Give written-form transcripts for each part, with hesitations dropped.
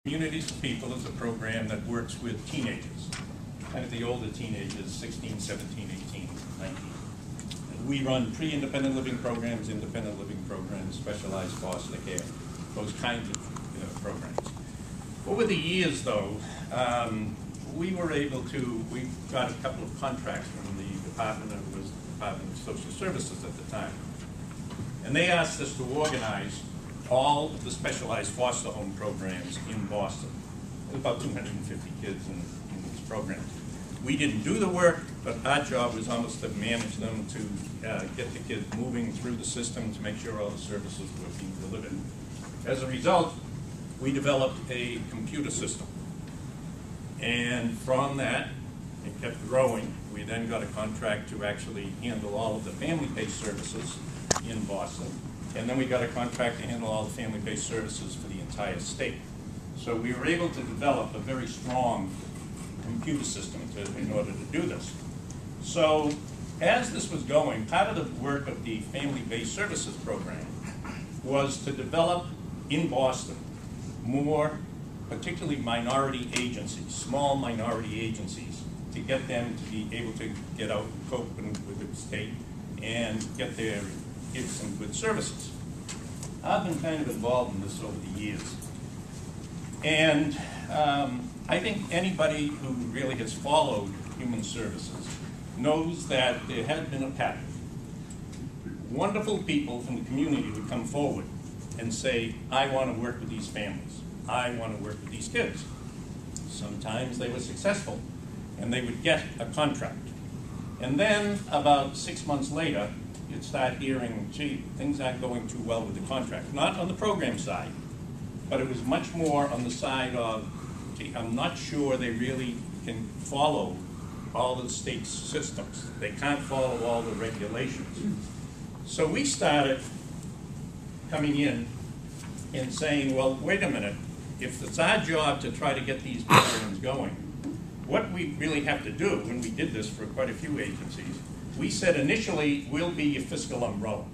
Communities for People is a program that works with teenagers, kind of the older teenagers, 16, 17, 18, 19. And we run pre-independent living programs, independent living programs, specialized foster care, those kinds of programs. Over the years, though, we got a couple of contracts from the Department of Social Services at the time. And they asked us to organize all of the specialized foster home programs in Boston. There's about 250 kids in these programs. We didn't do the work, but our job was almost to manage them, to get the kids moving through the system, to make sure all the services were being delivered. As a result, we developed a computer system. And from that, it kept growing. We then got a contract to actually handle all of the family-based services in Boston. And then we got a contract to handle all the family-based services for the entire state. So we were able to develop a very strong computer system in order to do this. So as this was going, part of the work of the family-based services program was to develop in Boston more particularly minority agencies, small minority agencies, to get them to be able to get out and cope with the state and give some good services. I've been kind of involved in this over the years. And I think anybody who really has followed human services knows that there had been a pattern. Wonderful people from the community would come forward and say, I want to work with these families. I want to work with these kids. Sometimes they were successful and they would get a contract. And then about 6 months later, you'd start hearing, gee, things aren't going too well with the contract. Not on the program side, but it was much more on the side of, gee, I'm not sure they really can follow all the state systems. They can't follow all the regulations. So we started coming in and saying, well, wait a minute, if it's our job to try to get these programs going, what we really have to do, and we did this for quite a few agencies, we said initially, we'll be your fiscal umbrella.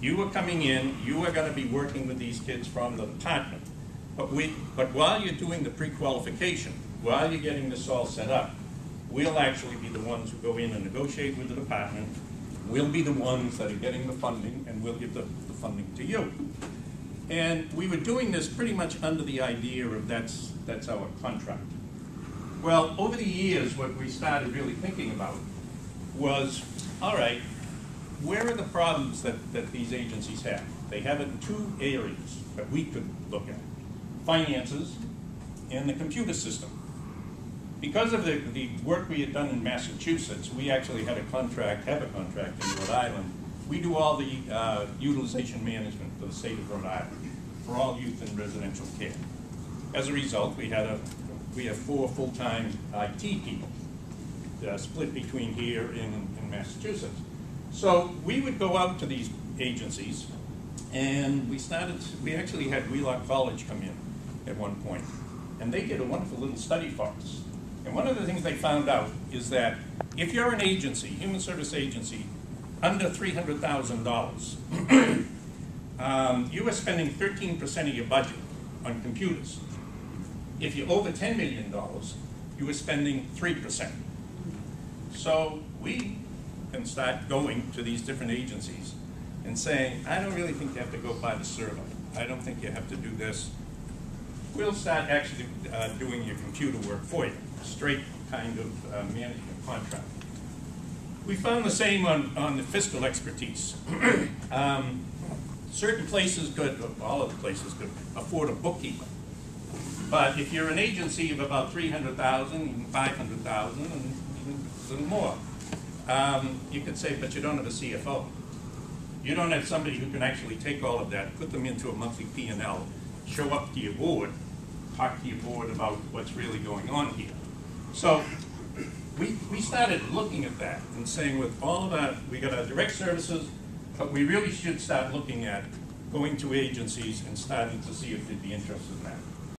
You are coming in, you are going to be working with these kids from the department. But while you're doing the pre-qualification, while you're getting this all set up, we'll actually be the ones who go in and negotiate with the department. We'll be the ones that are getting the funding, and we'll give the funding to you. And we were doing this pretty much under the idea of that's our contract. Well, over the years, what we started really thinking about was, all right, where are the problems that these agencies have? They have it in two areas that we could look at: finances and the computer system. Because of the work we had done in Massachusetts, we actually have a contract in Rhode Island. We do all the utilization management for the state of Rhode Island for all youth and residential care. As a result, we have 4 full-time IT people split between here and Massachusetts. So we would go out to these agencies, and we actually had Wheelock College come in at one point, and they did a wonderful little study for us. And one of the things they found out is that if you're an agency, human service agency, under $300,000, you are spending 13% of your budget on computers. If you're over $10 million, you are spending 3%. So we can start going to these different agencies and saying, I don't really think you have to go by the server. I don't think you have to do this. We'll start actually doing your computer work for you, straight kind of management contract. We found the same on the fiscal expertise. Certain places could, all of the places could afford a bookkeeper. But if you're an agency of about 300,000, even 500,000, and even a little more, you could say, but you don't have a CFO. You don't have somebody who can actually take all of that, put them into a monthly P&L, show up to your board, talk to your board about what's really going on here. So we started looking at that and saying, with all of that, we got our direct services, but we really should start looking at going to agencies and starting to see if they'd be interested in that.